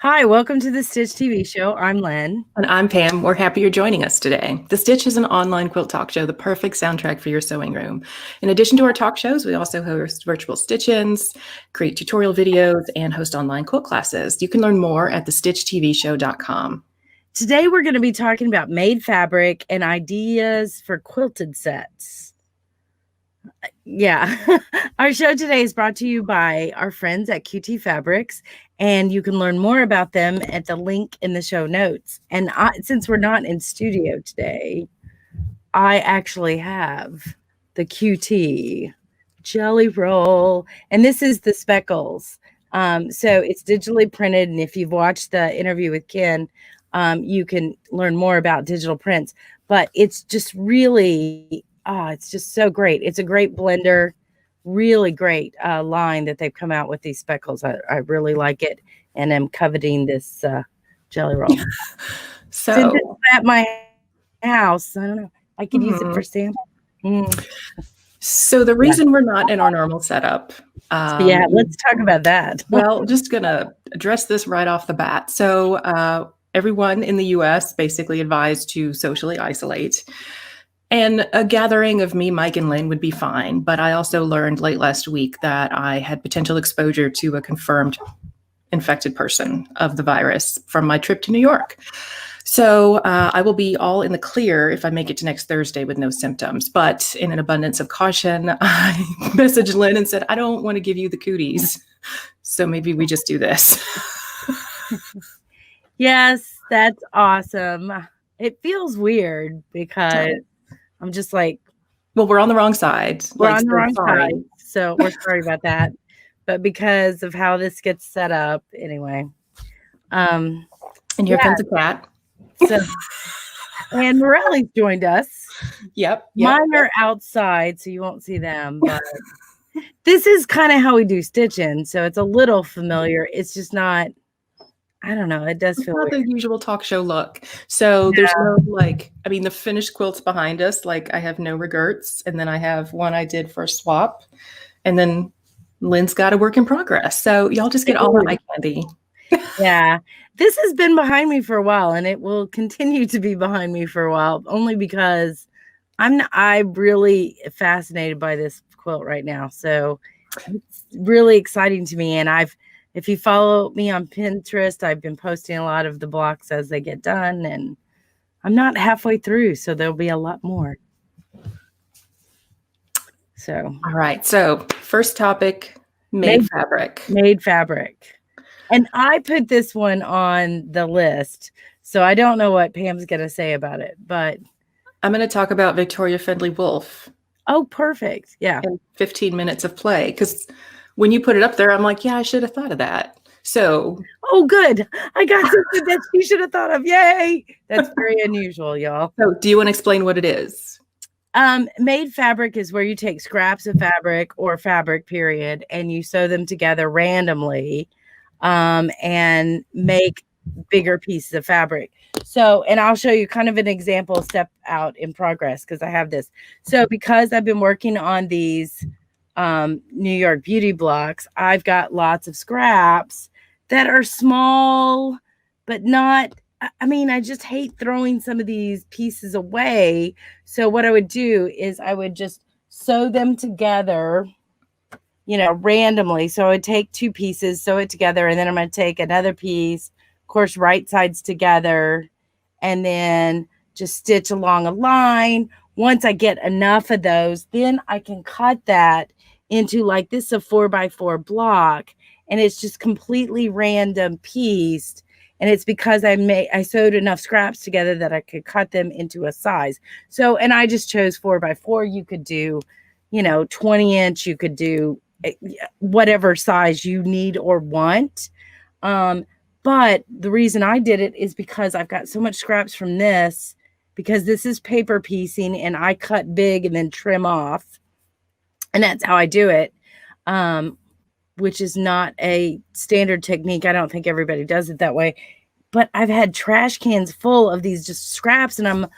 Hi, welcome to the Stitch TV show. I'm Len. And I'm Pam. We're happy you're joining us today. The Stitch is an online quilt talk show, the perfect soundtrack for your sewing room. In addition to our talk shows, we also host virtual stitch-ins, create tutorial videos, and host online quilt classes. You can learn more at thestitchtvshow.com. Today we're going to be talking about made fabric and ideas for quilted sets. Yeah, our show today is brought to you by our friends at QT Fabrics, and you can learn more about them at the link in the show notes. And since we're not in studio today, I actually have the QT jelly roll, and this is the speckles. So it's digitally printed, and if you've watched the interview with Ken, you can learn more about digital prints. But it's just really, it's just so great. It's a great blender, really great line that they've come out with these speckles. I really like it, and I'm coveting this jelly roll. So since it's at my house, I don't know. I could use it for sample. So the reason we're not in our normal setup. Let's talk about that. Well, just going to address this right off the bat. So everyone in the US basically advised to socially isolate. And a gathering of me, Mike, and Lynn would be fine. But I also learned late last week that I had potential exposure to a confirmed infected person of the virus from my trip to New York. So I will be all in the clear if I make it to next Thursday with no symptoms. But in an abundance of caution, I messaged Lynn and said, I don't want to give you the cooties. So maybe we just do this. Yes, that's awesome. It feels weird because I'm just like, well, we're on the wrong side. We're on the wrong side. So we're sorry about that. But because of how this gets set up, anyway. And here comes a cat. So, and Morelli's joined us. Yep. Mine are outside, so you won't see them. But this is kind of how we do stitching. So it's a little familiar. It's just not, I don't know. It does feel not weird. The usual talk show look. So there's no the finished quilts behind us. Like I have no regrets. And then I have one I did for a swap. And then Lynn's got a work in progress. So y'all just get all of my candy. Yeah. This has been behind me for a while, and it will continue to be behind me for a while, only because I'm really fascinated by this quilt right now. So it's really exciting to me. And if you follow me on Pinterest, I've been posting a lot of the blocks as they get done, and I'm not halfway through, so there'll be a lot more. So, all right. So first topic, made fabric. Made fabric. And I put this one on the list, so I don't know what Pam's going to say about it, but I'm going to talk about Victoria Fendley Wolf. Oh, perfect. Yeah. And 15 minutes of play. Because when you put it up there, I'm like, yeah, I should have thought of that. So. Oh, good. I got something that you should have thought of. Yay. That's very unusual, y'all. So do you want to explain what it is? Made fabric is where you take scraps of fabric or fabric, period, and you sew them together randomly. And make bigger pieces of fabric. So, and I'll show you kind of an example step out in progress because I have this. So because I've been working on these New York beauty blocks, I've got lots of scraps that are small, but not, I just hate throwing some of these pieces away. So what I would do is I would just sew them together, randomly. So I would take two pieces, sew it together, and then I'm going to take another piece, of course, right sides together, and then just stitch along a line. Once I get enough of those, then I can cut that into like this, a 4x4 block, and it's just completely random pieced. And it's because I sewed enough scraps together that I could cut them into a size. So, and I just chose 4x4. You could do, 20-inch, you could do whatever size you need or want. But the reason I did it is because I've got so much scraps from this, because this is paper piecing and I cut big and then trim off. And that's how I do it, which is not a standard technique. I don't think everybody does it that way. But I've had trash cans full of these just scraps, and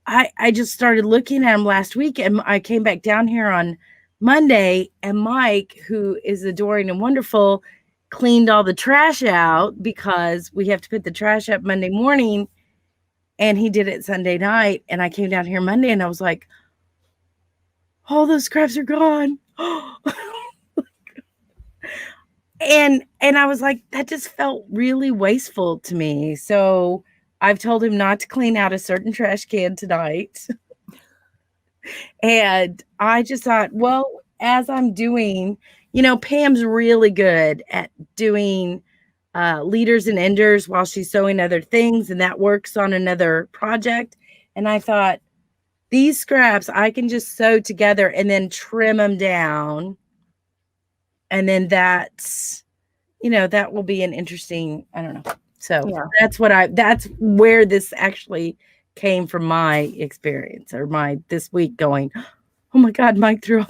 I just started looking at them last week, and I came back down here on Monday, and Mike, who is adoring and wonderful, cleaned all the trash out because we have to put the trash up Monday morning, and he did it Sunday night. And I came down here Monday and I was like, all those scraps are gone. and I was like, that just felt really wasteful to me. So I've told him not to clean out a certain trash can tonight. And I just thought, well, as I'm doing, Pam's really good at doing leaders and enders while she's sewing other things, and that works on another project. And I thought, these scraps I can just sew together and then trim them down. And then that's, that will be an interesting, I don't know. So yeah. That's where this actually came from, my experience, or this week going, oh my God, Mike threw all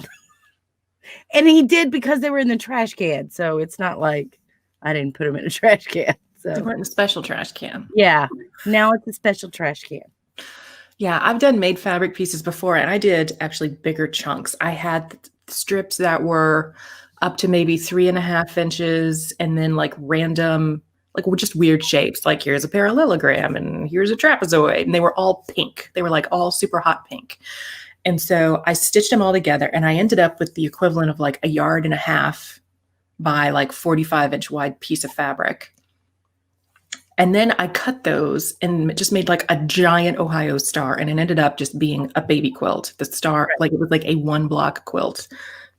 and he did, because they were in the trash can. So it's not like I didn't put them in a trash can. So they weren't in a special trash can. Yeah. Now it's a special trash can. Yeah. I've done made fabric pieces before, and I did actually bigger chunks. I had strips that were up to maybe 3.5 inches, and then like random, like just weird shapes. Like here's a parallelogram and here's a trapezoid, and they were all pink. They were like all super hot pink. And so I stitched them all together, and I ended up with the equivalent of like 1.5 yards by like 45-inch wide piece of fabric. And then I cut those and just made like a giant Ohio star, and it ended up just being a baby quilt. The star, like it was like a 1-block quilt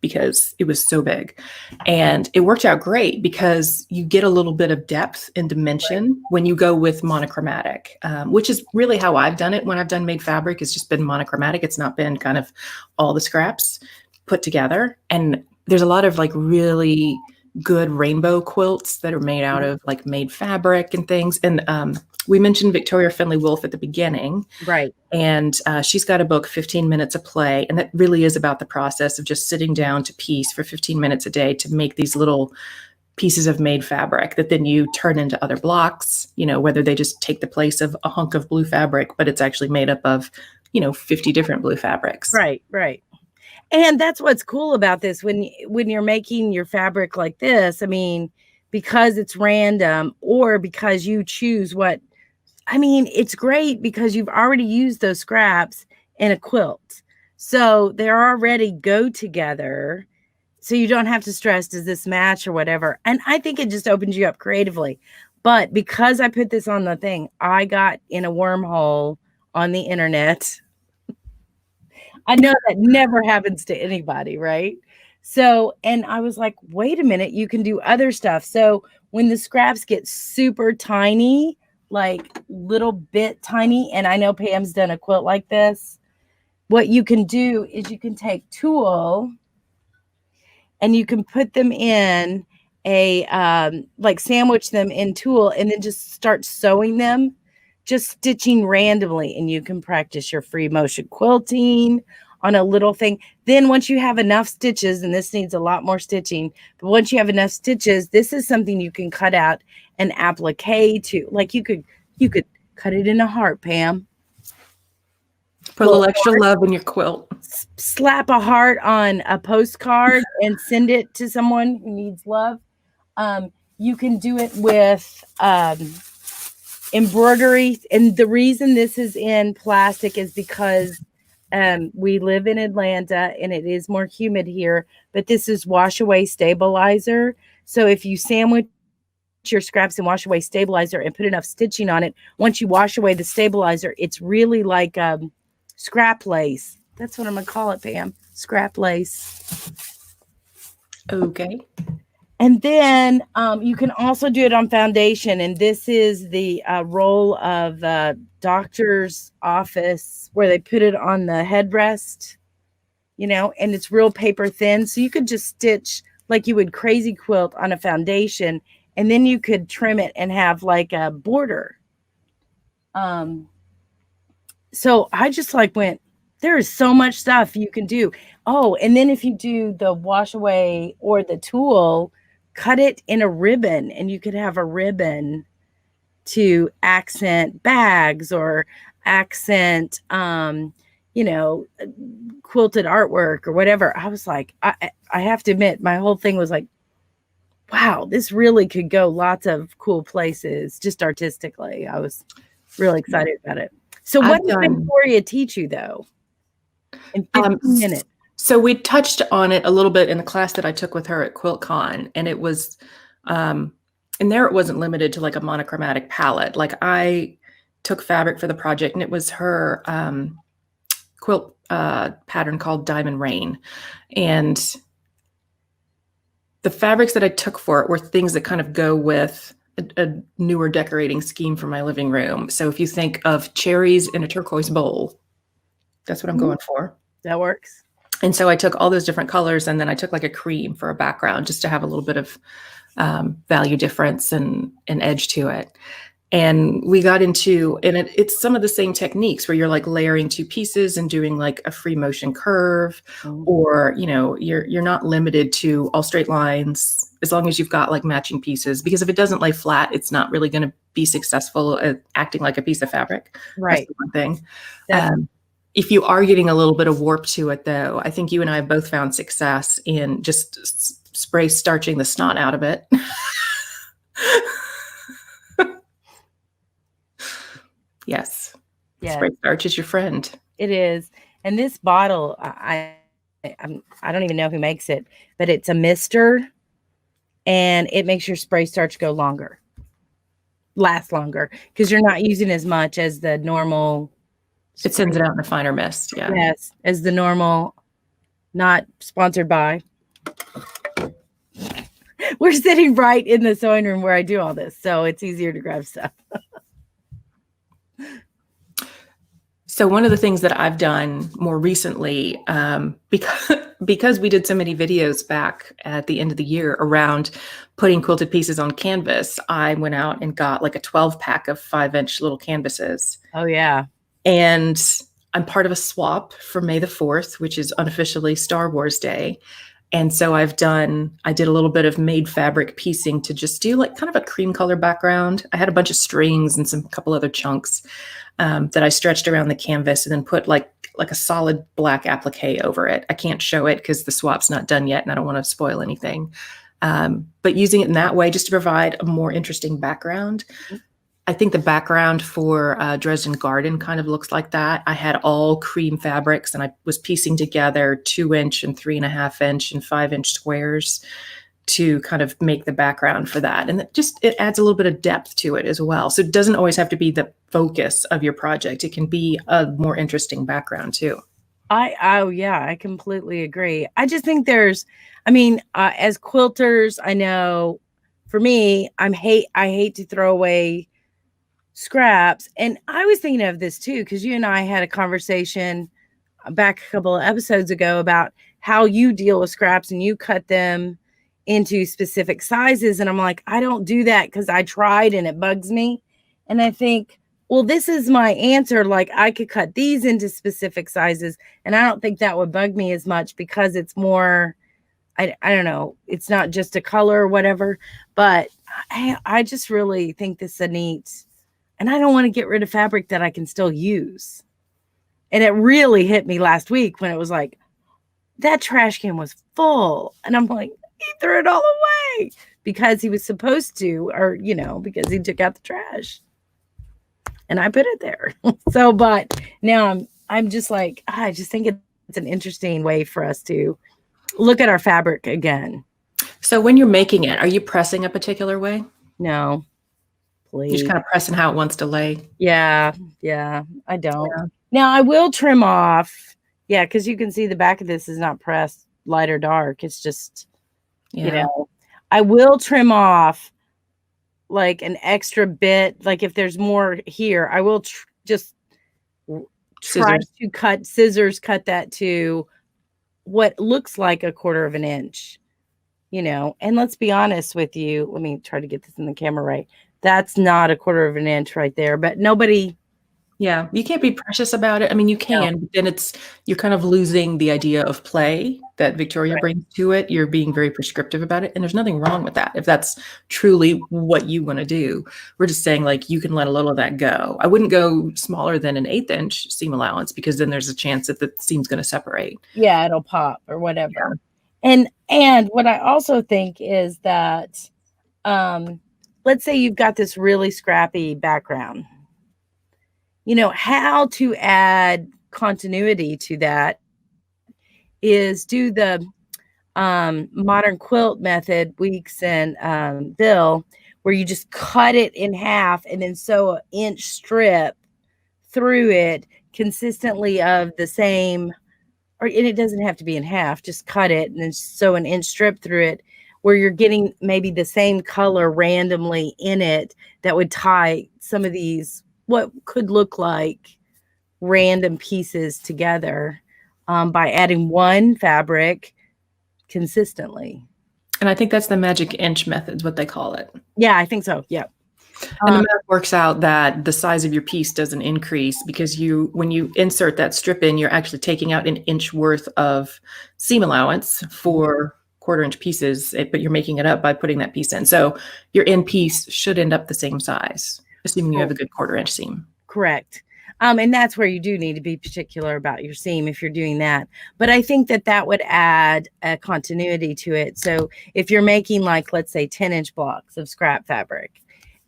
because it was so big. And it worked out great because you get a little bit of depth and dimension when you go with monochromatic, which is really how I've done it when I've done made fabric. It's just been monochromatic. It's not been kind of all the scraps put together. And there's a lot of like really good rainbow quilts that are made out of like made fabric and things. And we mentioned Victoria Finley Wolf at the beginning. Right. And she's got a book, 15 Minutes of Play. And that really is about the process of just sitting down to piece for 15 minutes a day to make these little pieces of made fabric that then you turn into other blocks, whether they just take the place of a hunk of blue fabric, but it's actually made up of, 50 different blue fabrics. Right, right. And that's what's cool about this when you're making your fabric like this. I mean, because it's random, or because you choose what, it's great because you've already used those scraps in a quilt. So they're already go together. So you don't have to stress, does this match or whatever? And I think it just opens you up creatively. But because I put this on the thing, I got in a wormhole on the internet. I know that never happens to anybody, right? So, and I was like, wait a minute, you can do other stuff. So when the scraps get super tiny, like little bit tiny, and I know Pam's done a quilt like this, what you can do is you can take tulle and you can put them in a, like sandwich them in tulle, and then just start sewing them, just stitching randomly, and you can practice your free motion quilting on a little thing. Then once you have enough stitches, and this needs a lot more stitching, but once you have enough stitches, this is something you can cut out and applique to. Like you could cut it in a heart, Pam. Put a little extra love in your quilt. Slap a heart on a postcard and send it to someone who needs love. You can do it with embroidery. And the reason this is in plastic is because we live in Atlanta and it is more humid here, but this is wash away stabilizer. So if you sandwich your scraps in wash away stabilizer and put enough stitching on it, once you wash away the stabilizer, it's really like scrap lace. That's what I'm gonna call it, Pam. Scrap lace. Okay. And then you can also do it on foundation. And this is the roll of doctor's office where they put it on the headrest, and it's real paper thin. So you could just stitch like you would crazy quilt on a foundation, and then you could trim it and have like a border. So I just went, there is so much stuff you can do. Oh, and then if you do the wash away or the tulle, cut it in a ribbon, and you could have a ribbon to accent bags or accent, quilted artwork or whatever. I was like, I have to admit, my whole thing was like, wow, this really could go lots of cool places just artistically. I was really Yeah. excited about it. So what I've does done Victoria teach you though in 15 minutes? so we touched on it a little bit in the class that I took with her at QuiltCon, and it was and there it wasn't limited to like a monochromatic palette. Like I took fabric for the project, and it was her quilt pattern called Diamond Rain. And the fabrics that I took for it were things that kind of go with a newer decorating scheme for my living room. So if you think of cherries in a turquoise bowl, that's what I'm going for. That works. And so I took all those different colors, and then I took like a cream for a background just to have a little bit of value difference and edge to it. And we got into, and it's some of the same techniques where you're like layering two pieces and doing like a free motion curve, or, you know, you're not limited to all straight lines as long as you've got like matching pieces, because if it doesn't lay flat, it's not really going to be successful at acting like a piece of fabric. Right. That's the one thing. If you are getting a little bit of warp to it though, I think you and I have both found success in just spray starching the snot out of it. Yes. Spray starch is your friend. It is. And this bottle, I don't even know who makes it, but it's a mister, and it makes your spray starch go longer, last longer, because you're not using as much as the normal. It sends it out in a finer mist. Yeah. Yes, as the normal, not sponsored by. We're sitting right in the sewing room where I do all this, so it's easier to grab stuff. So one of the things that I've done more recently, because we did so many videos back at the end of the year around putting quilted pieces on canvas, I went out and got like a 12-pack of 5-inch little canvases. Oh, yeah. And I'm part of a swap for May the 4th, which is unofficially Star Wars Day. And so I did a little bit of made fabric piecing to just do like kind of a cream color background. I had a bunch of strings and some couple other chunks that I stretched around the canvas and then put like a solid black applique over it. I can't show it because the swap's not done yet and I don't want to spoil anything. But using it in that way just to provide a more interesting background. I think the background for Dresden Garden kind of looks like that. I had all cream fabrics and I was piecing together 2-inch and 3.5-inch and 5-inch squares to kind of make the background for that. And it adds a little bit of depth to it as well. So it doesn't always have to be the focus of your project. It can be a more interesting background too. I completely agree. I just think as quilters, I know for me, I hate to throw away scraps. And I was thinking of this too, because you and I had a conversation back a couple of episodes ago about how you deal with scraps and you cut them into specific sizes. And I'm like, I don't do that because I tried and it bugs me. And I think, well, this is my answer. Like I could cut these into specific sizes. And I don't think that would bug me as much because it's more, I don't know, it's not just a color or whatever. But I just really think this is a neat, and I don't want to get rid of fabric that I can still use. And it really hit me last week when it was like, that trash can was full. And I'm like, he threw it all away because he was supposed to, or, because he took out the trash. And I put it there. So, but now I'm just like, I just think it's an interesting way for us to look at our fabric again. So when you're making it, are you pressing a particular way? No. Please. You're just kind of pressing how it wants to lay. Yeah, I don't. Yeah. Now I will trim off. Yeah, because you can see the back of this is not pressed light or dark. It's just, I will trim off like an extra bit. Like if there's more here, I will just try to cut that to what looks like 1/4 of an inch. And let's be honest with you. Let me try to get this in the camera right. That's not 1/4 of an inch right there, but nobody. Yeah, you can't be precious about it. I mean, you can, but then you're kind of losing the idea of play that Victoria brings to it. You're being very prescriptive about it. And there's nothing wrong with that. If that's truly what you want to do, we're just saying like, you can let a little of that go. I wouldn't go smaller than an 1/8 inch seam allowance because then there's a chance that the seam's going to separate. Yeah, it'll pop or whatever. Yeah. And what I also think is that, let's say you've got this really scrappy background, how to add continuity to that is do the modern quilt method, Weeks and Bill, where you just cut it in half and then sew an inch strip through it consistently of the same, and it doesn't have to be in half, just cut it and then sew an inch strip through it where you're getting maybe the same color randomly in it that would tie some of these, what could look like random pieces together, by adding one fabric consistently. And I think that's the magic inch method, is what they call it. Yeah, I think so. Yeah. And the math works out that the size of your piece doesn't increase because when you insert that strip in, you're actually taking out an inch worth of seam allowance for quarter-inch pieces, but you're making it up by putting that piece in. So your end piece should end up the same size, assuming you have a good quarter-inch seam. Correct. And that's where you do need to be particular about your seam if you're doing that. But I think that would add a continuity to it. So if you're making, like, let's say 10-inch blocks of scrap fabric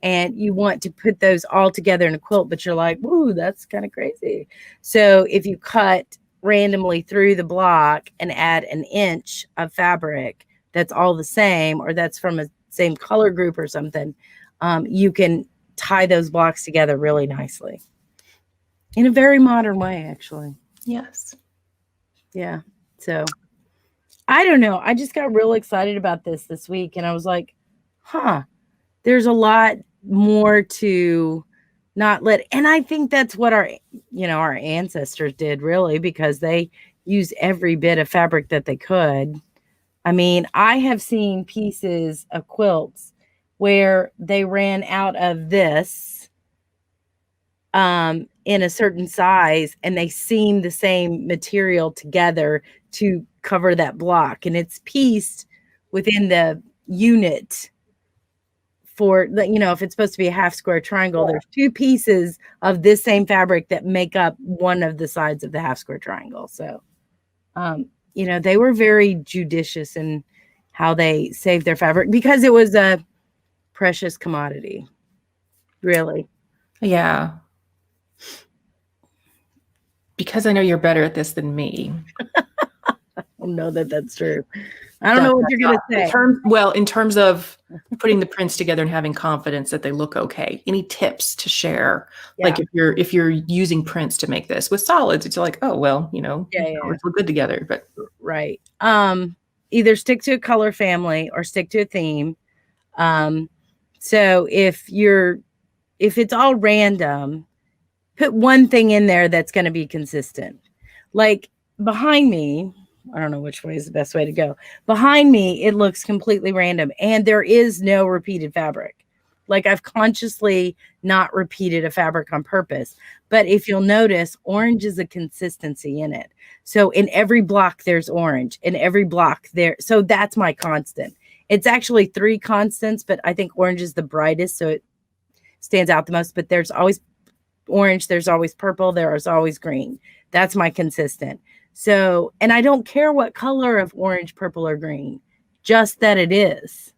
and you want to put those all together in a quilt, but you're like, woo, that's kind of crazy. So if you cut randomly through the block and add an inch of fabric that's all the same, or that's from a same color group or something, you can tie those blocks together really nicely in a very modern way, actually. Yes. Yeah. So I don't know. I just got real excited about this week, and I was like, there's a lot more to not let. And I think that's what our ancestors did, really, because they used every bit of fabric that they could. I mean, I have seen pieces of quilts where they ran out of this in a certain size, and they seam the same material together to cover that block, and it's pieced within the unit for the, if it's supposed to be a half square triangle, there's two pieces of this same fabric that make up one of the sides of the half square triangle. So they were very judicious in how they saved their fabric because it was a precious commodity, really. Yeah. Because I know you're better at this than me. I don't know that that's true. I don't know what you're going to say. In terms of putting the prints together and having confidence that they look okay, any tips to share? Yeah. Like if you're using prints to make this with solids, it's like, oh, well, colors look good together. But right. Either stick to a color family or stick to a theme. So if it's all random, put one thing in there that's going to be consistent. Like behind me, I don't know which way is the best way to go. Behind me, it looks completely random, and there is no repeated fabric. Like I've consciously not repeated a fabric on purpose. But if you'll notice, orange is a consistency in it. So in every block, there's orange. In every block there. So that's my constant. It's actually 3 constants, but I think orange is the brightest, so it stands out the most. But there's always orange, there's always purple, there is always green. That's my consistent. So, and I don't care what color of orange, purple, or green, just that it is.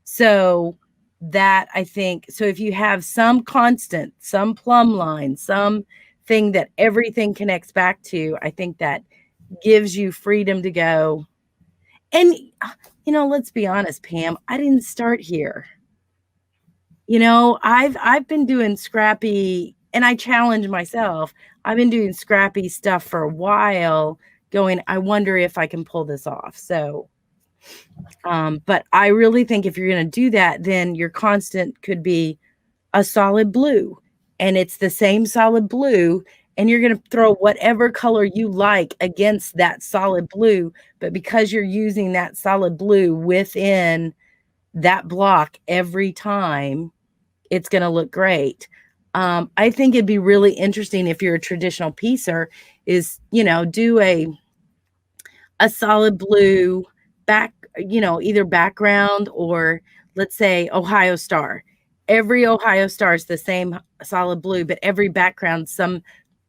So that I think, so if you have some constant, some plumb line, some thing that everything connects back to, I think that gives you freedom to go. And, let's be honest, Pam, I didn't start here. I've been doing scrappy, and I challenge myself. I've been doing scrappy stuff for a while, going, I wonder if I can pull this off. So, but I really think if you're going to do that, then your constant could be a solid blue, and it's the same solid blue, and you're going to throw whatever color you like against that solid blue. But because you're using that solid blue within that block every time, it's going to look great. I think it'd be really interesting if you're a traditional piecer is, do a solid blue back, either background or let's say Ohio Star. Every Ohio Star is the same solid blue, but every background, some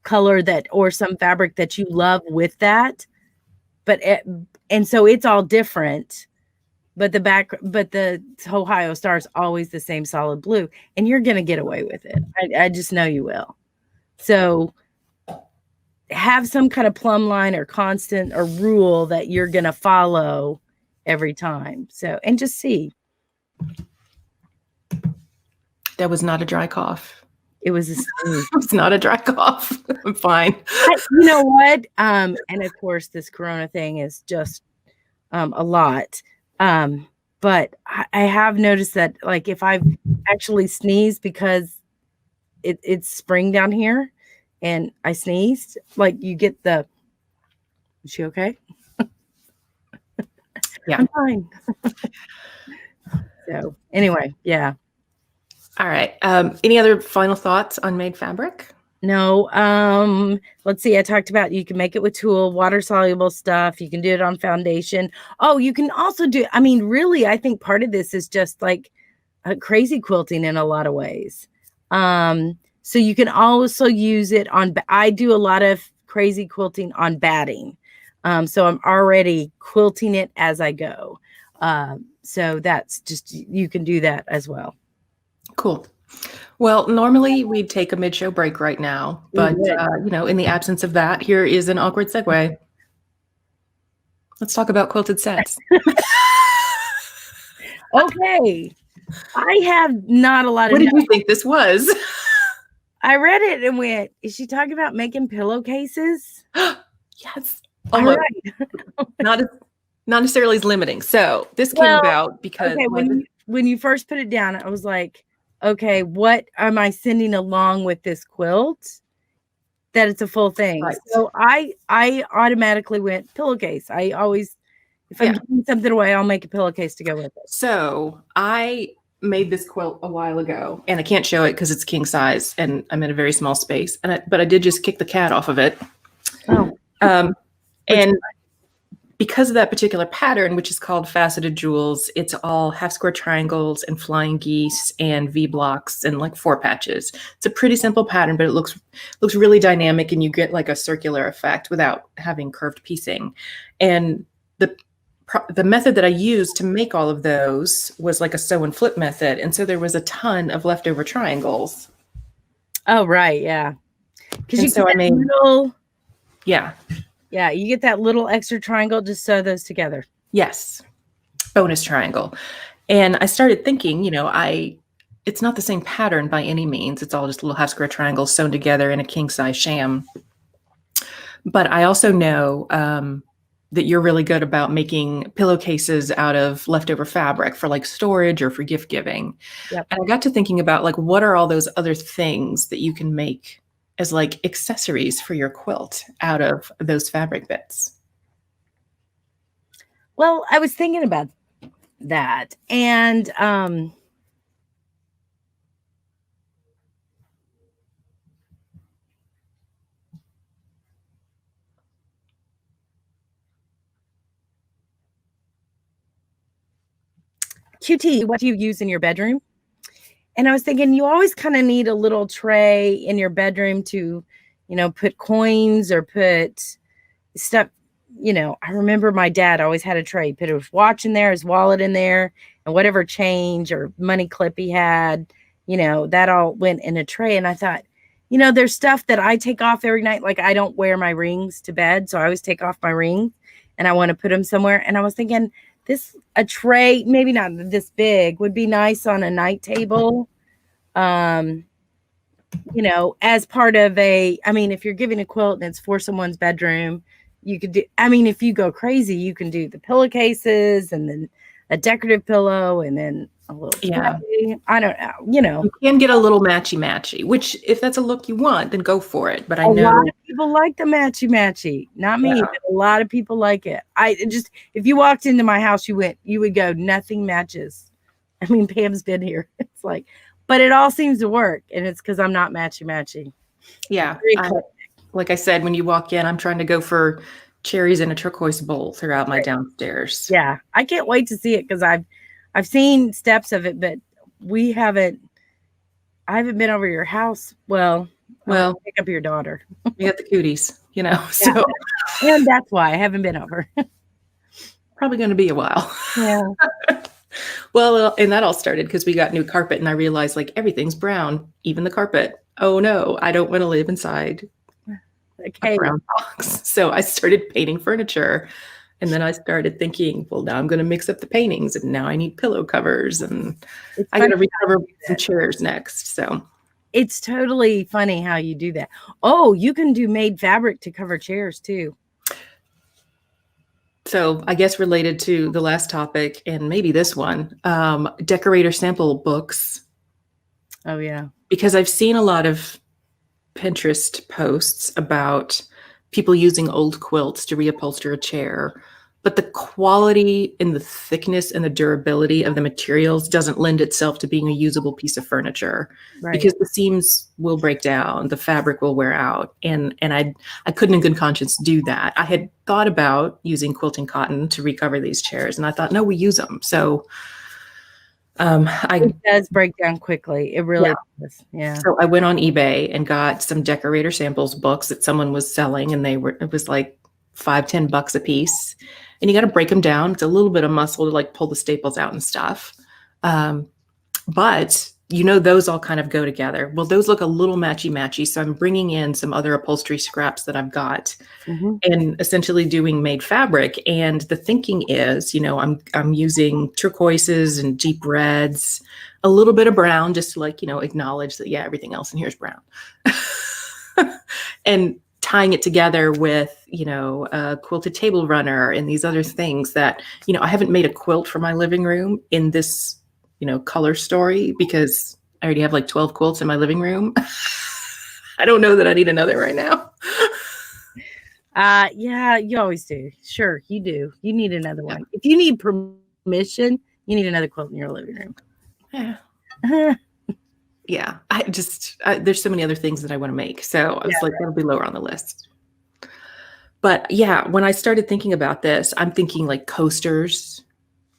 color that, or some fabric that you love with that, and so it's all different. But the Ohio Star is always the same solid blue, and you're going to get away with it. I just know you will. So have some kind of plumb line or constant or rule that you're going to follow every time. So, and just see. That was not a dry cough. It was a sneeze. It's not a dry cough. I'm fine. You know what? And of course, this Corona thing is just a lot. But I have noticed that, like, if I've actually sneezed because it's spring down here and I sneezed, like, you get the, is she okay? Yeah. I'm fine. So anyway, yeah. All right. Any other final thoughts on made fabric? No. Let's see. I talked about you can make it with tulle, water soluble stuff. You can do it on foundation. Oh, you can also do, I mean, really, I think part of this is just like crazy quilting in a lot of ways. So you can also use it on, I do a lot of crazy quilting on batting. So I'm already quilting it as I go. So that's just, you can do that as well. Cool. Well, normally we'd take a mid-show break right now, but you know, in the absence of that, here is an awkward segue. Let's talk about quilted sets. Okay. I have not a lot of. What did you think this was? I read it and went, is she talking about making pillowcases? Yes. Almost. Right. Not necessarily as limiting. So this came about because when you first put it down, I was like, okay, what am I sending along with this quilt? That it's a full thing. Right. So I automatically went pillowcase. I always, if I'm giving something away, I'll make a pillowcase to go with it. So I made this quilt a while ago, and I can't show it because it's king size, and I'm in a very small space. But I did just kick the cat off of it. Oh. And because of that particular pattern, which is called faceted jewels, it's all half square triangles and flying geese and V blocks and like 4 patches. It's a pretty simple pattern, but it looks really dynamic, and you get like a circular effect without having curved piecing. And the method that I used to make all of those was like a sew and flip method. And so there was a ton of leftover triangles. Oh, right. Yeah. Because I made little. Yeah. Yeah, you get that little extra triangle, just sew those together. Yes. Bonus triangle. And I started thinking, you know, it's not the same pattern by any means. It's all just little half square triangles sewn together in a king size sham. But I also know that you're really good about making pillowcases out of leftover fabric for like storage or for gift giving. Yep. And I got to thinking about like, what are all those other things that you can make as like accessories for your quilt out of those fabric bits? Well, I was thinking about that, and QT, what do you use in your bedroom? And I was thinking, you always kind of need a little tray in your bedroom to, you know, put coins or put stuff. You know, I remember my dad always had a tray. He put his watch in there, his wallet in there, and whatever change or money clip he had, you know, that all went in a tray. And I thought, you know, there's stuff that I take off every night. Like, I don't wear my rings to bed, so I always take off my rings and I want to put them somewhere. And I was thinking, a tray, maybe not this big, would be nice on a night table. You know, as part of I mean, if you're giving a quilt and it's for someone's bedroom, you could do, I mean, if you go crazy, you can do the pillowcases and then a decorative pillow and then a little tray. I don't know, you know. You can get a little matchy, which if that's a look you want, then go for it. But I know a lot of people like the matchy. Not me, but a lot of people like it. If you walked into my house, you would go, nothing matches. I mean, Pam's been here. It's like, but it all seems to work, and it's because I'm not matchy. Yeah. Like I said, when you walk in, I'm trying to go for cherries in a turquoise bowl throughout my downstairs. Yeah. I can't wait to see it because I've seen steps of it, but I haven't been over your house. Well, pick up your daughter. You got the cooties. you know, Yeah. so And that's why I haven't been over. probably going to be a while. Yeah. Well, and that all started because we got new carpet and I realized like everything's brown, even the carpet. Oh no, I don't want to live inside a Okay. brown box. So I started painting furniture. And then I started thinking, well, now I'm going to mix up the paintings and now I need pillow covers and It's I got to funny recover some chairs next. So it's totally funny how you do that. Oh, you can do made fabric to cover chairs too. So I guess related to the last topic and maybe this one, decorator sample books, Oh yeah. because I've seen a lot of Pinterest posts about people using old quilts to reupholster a chair, but the quality and the thickness and the durability of the materials doesn't lend itself to being a usable piece of furniture Right. because the seams will break down, the fabric will wear out, and I couldn't in good conscience do that. I had thought about using quilting cotton to recover these chairs, and I thought, no, we use them. So It does break down quickly. It really does. Yeah. So I went on eBay and got some decorator samples books that someone was selling, and it was like $5-10 a piece. And you got to break them down. It's a little bit of muscle to like pull the staples out and stuff. But you know, those all kind of go together. Well, those look a little matchy. So I'm bringing in some other upholstery scraps that I've got and essentially doing made fabric. And the thinking is, you know, I'm using turquoises and deep reds, a little bit of brown, just to like, you know, acknowledge that, yeah, everything else in here is brown. And tying it together with, you know, a quilted table runner and these other things that, you know, I haven't made a quilt for my living room in this, you know, color story because I already have like 12 quilts in my living room. I don't know that I need another right now. Yeah, you always do. Sure, you do. You need another one. If you need permission, you need another quilt in your living room. Yeah. Yeah. There's so many other things that I want to make. So I was like, that'll be lower on the list. But yeah, when I started thinking about this, I'm thinking like coasters,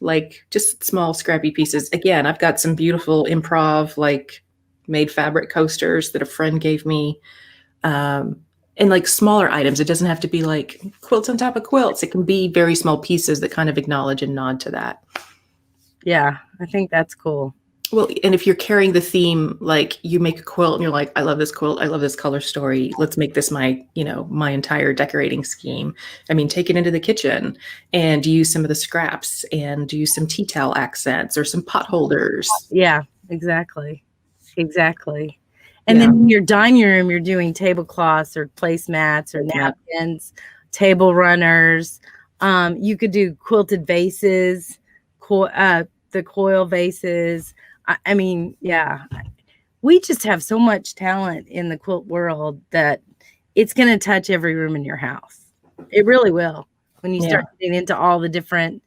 like just small scrappy pieces. Again, I've got some beautiful improv, like made fabric coasters that a friend gave me. And like smaller items. It doesn't have to be like quilts on top of quilts. It can be very small pieces that kind of acknowledge and nod to that. Yeah, I think that's cool. Well, and if you're carrying the theme, like you make a quilt and you're like, I love this quilt. I love this color story. Let's make this my, you know, my entire decorating scheme. I mean, take it into the kitchen and use some of the scraps and use some tea towel accents or some pot holders. Yeah, exactly. Exactly. And then in your dining room, you're doing tablecloths or placemats or napkins, table runners. You could do quilted vases, the coil vases. I mean, yeah, we just have so much talent in the quilt world that it's going to touch every room in your house. It really will when you start getting into all the different,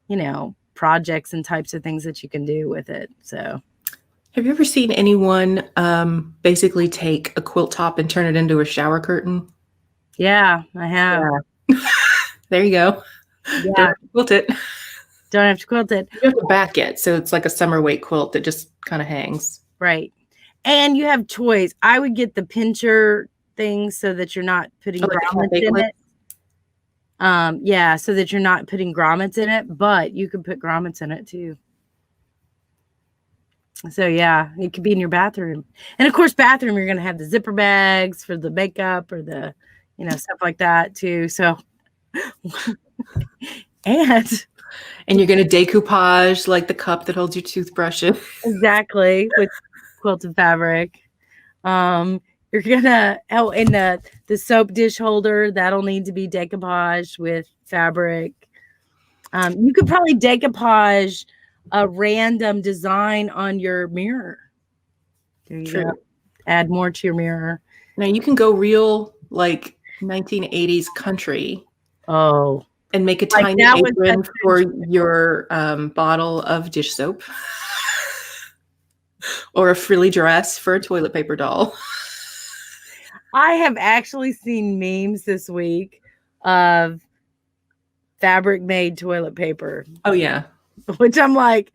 you know, projects and types of things that you can do with it. So. Have you ever seen anyone basically take a quilt top and turn it into a shower curtain? Yeah, I have. Yeah. There you go. Yeah. Don't have to quilt it. Don't have to quilt it. You have to back it. So it's like a summer weight quilt that just kind of hangs. Right. And you have choice. I would get the pincher thing so that you're not putting grommets in it. Yeah, so that you're not putting grommets in it, but you could put grommets in it too. So yeah, it could be in your bathroom. And of course, bathroom, you're going to have the zipper bags for the makeup or the, you know, stuff like that too. So, and you're going to decoupage like the cup that holds your toothbrushes. Exactly. With quilted fabric. You're going to, and the soap dish holder, that'll need to be decoupaged with fabric. You could probably decoupage a random design on your mirror. There you go. Add more to your mirror. Now you can go real like 1980s country. Oh. And make a tiny apron for your bottle of dish soap. Or a frilly dress for a toilet paper doll. I have actually seen memes this week of fabric made toilet paper. Oh yeah. Which I'm like,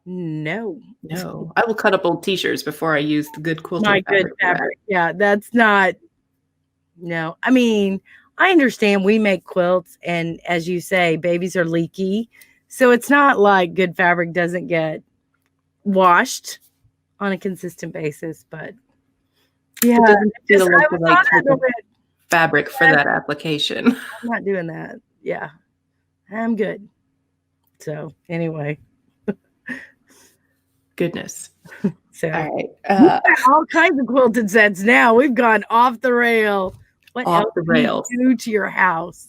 no. I will cut up old t-shirts before I use the good quilted fabric. Yeah, that's not No, I mean, I understand we make quilts, and as you say, babies are leaky. So it's not like good fabric doesn't get washed on a consistent basis. But yeah, It doesn't just feel like I the was right on type that of over. fabric for that application. I'm not doing that. Yeah, I'm good. So anyway, Goodness. so All right. we've got all kinds of quilted sets now. We've gone off the rail. What Off else the do you rails. do to your house?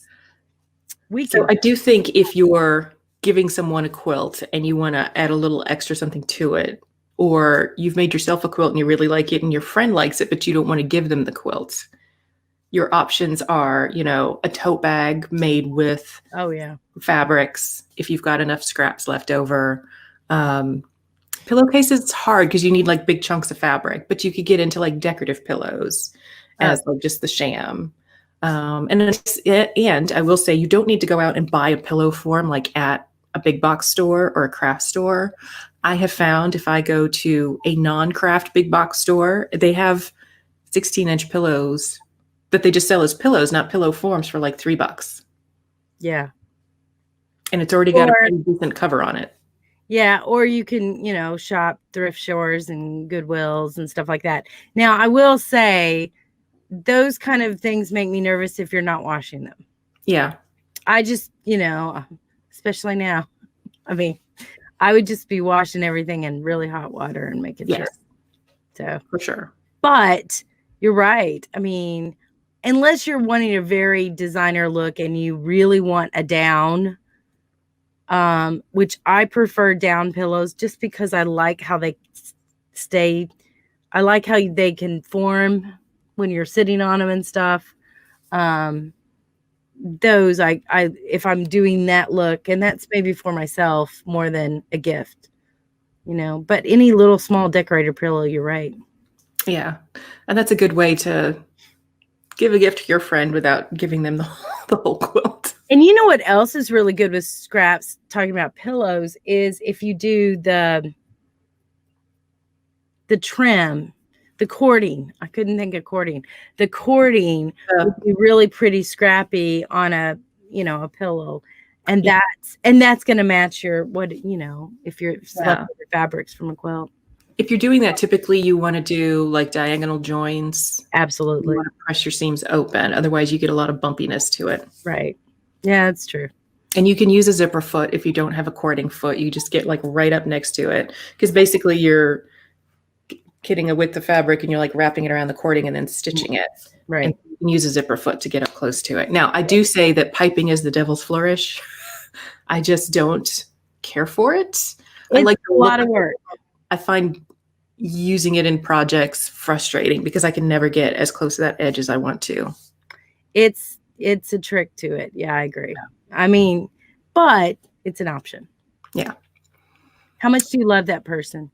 We So could. I do think if you're giving someone a quilt and you want to add a little extra something to it, or you've made yourself a quilt and you really like it and your friend likes it, but you don't want to give them the quilt, your options are, a tote bag made with Oh yeah. fabrics if you've got enough scraps left over. Pillowcases, it's hard because you need like big chunks of fabric, but you could get into like decorative pillows as like just the sham. And I will say you don't need to go out and buy a pillow form like at a big box store or a craft store. I have found if I go to a non-craft big box store, they have 16-inch pillows that they just sell as pillows, not pillow forms, for like $3. Yeah. And it's already got a pretty decent cover on it. Yeah, or you can, shop thrift stores and Goodwills and stuff like that. Now, I will say those kind of things make me nervous if you're not washing them. Yeah. I just, especially now. I mean, I would just be washing everything in really hot water and making sure. So, for sure. But you're right. I mean, unless you're wanting a very designer look and you really want a down, which I prefer down pillows just because I like how they stay. I like how they can form when you're sitting on them and stuff. Those I if I'm doing that look, and that's maybe for myself more than a gift, but any little small decorator pillow, you're right. Yeah. And that's a good way to give a gift to your friend without giving them the whole quilt. And you know what else is really good with scraps, talking about pillows, is if you do the trim, the cording. I couldn't think of cording. The cording would be really pretty scrappy on a pillow. And that's going to match your if you're selecting the fabrics from a quilt. If you're doing that, typically you want to do like diagonal joins. Absolutely. You want to press your seams open. Otherwise, you get a lot of bumpiness to it. Right. Yeah, that's true. And you can use a zipper foot if you don't have a cording foot. You just get like right up next to it. Because basically you're getting a width of fabric and you're like wrapping it around the cording and then stitching it. Right. And you can use a zipper foot to get up close to it. Now, I do say that piping is the devil's flourish. I just don't care for it. It's I like a lot of work. I find using it in projects frustrating because I can never get as close to that edge as I want to. It's a trick to it. Yeah, I agree. Yeah. I mean, but it's an option. Yeah. How much do you love that person?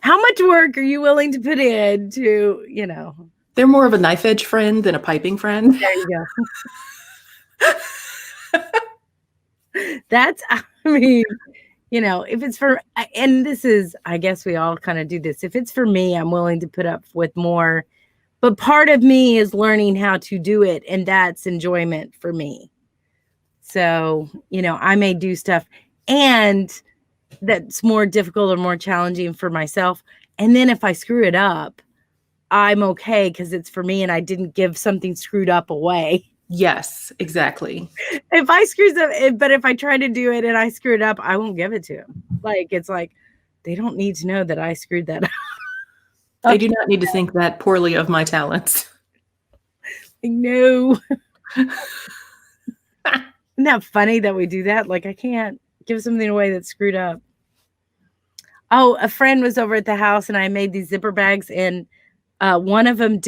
How much work are you willing to put in to, They're more of a knife edge friend than a piping friend. There you go. That's, I mean, if it's for, and this is, I guess we all kind of do this. If it's for me, I'm willing to put up with more, but part of me is learning how to do it. And that's enjoyment for me. So, I may do stuff and that's more difficult or more challenging for myself. And then if I screw it up, I'm okay because it's for me and I didn't give something screwed up away. Yes, exactly. If I screw up, but if I try to do it and I screw it up, I won't give it to them. It's like, they don't need to know that I screwed that up. They do not need to think that poorly of my talents. No. Isn't that funny that we do that? I can't give something away that's screwed up. Oh, a friend was over at the house and I made these zipper bags and one of them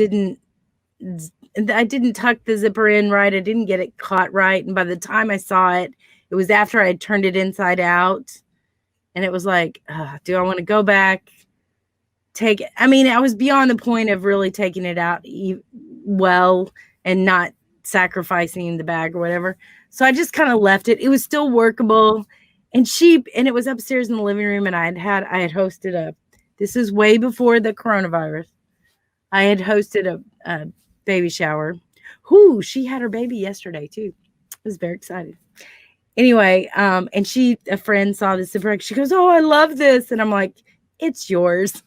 I didn't tuck the zipper in right. I didn't get it caught right. And by the time I saw it, it was after I had turned it inside out. And it was like, do I want to go back? Take it? I mean, I was beyond the point of really taking it out well and not sacrificing the bag or whatever. So I just kind of left it. It was still workable. And it was upstairs in the living room. And I had hosted this is way before the coronavirus. I had hosted a baby shower. Whoo, she had her baby yesterday too. I was very excited. Anyway, and a friend saw this zipper. She goes, "Oh, I love this," and I'm like, "It's yours."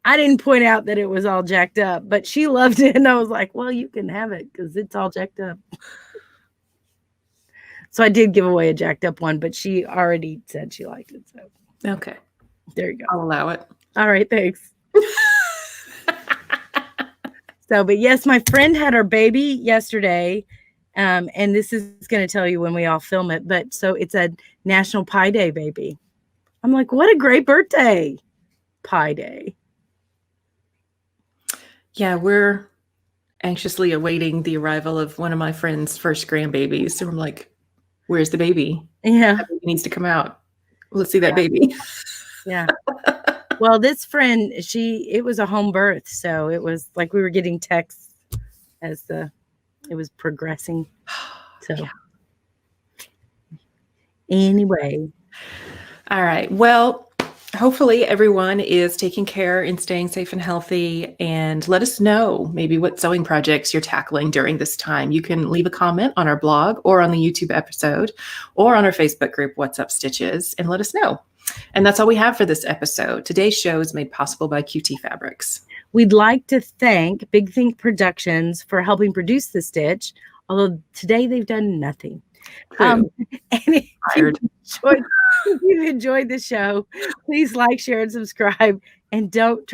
I didn't point out that it was all jacked up, but she loved it, and I was like, "Well, you can have it because it's all jacked up." So I did give away a jacked up one, but she already said she liked it. So Okay, there you go. I'll allow it. All right, thanks. So, but yes, my friend had her baby yesterday. And this is going to tell you when we all film it. But so it's a National Pie Day baby. I'm like, what a great birthday. Pie Day. Yeah, we're anxiously awaiting the arrival of one of my friend's first grandbabies. So I'm like, where's the baby? Yeah. That baby needs to come out. Let's see that baby. Yeah. Well, this friend, it was a home birth. So it was like we were getting texts as it was progressing. So Yeah. Anyway. All right. Well, hopefully everyone is taking care and staying safe and healthy. And let us know maybe what sewing projects you're tackling during this time. You can leave a comment on our blog or on the YouTube episode or on our Facebook group, What's Up Stitches, and let us know. And that's all we have for this episode. Today's show is made possible by QT Fabrics. We'd like to thank Big Think Productions for helping produce the stitch, although today they've done nothing. And if you enjoyed the show, please like, share, and subscribe, and don't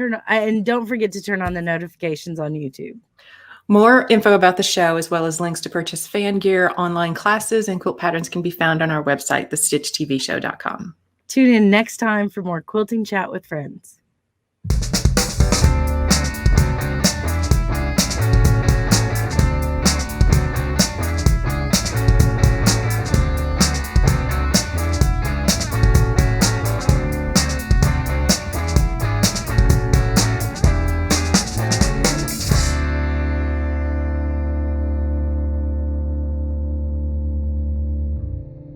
forget to turn on the notifications on YouTube. More info about the show, as well as links to purchase fan gear, online classes, and quilt patterns can be found on our website, thestitchtvshow.com. Tune in next time for more quilting chat with friends.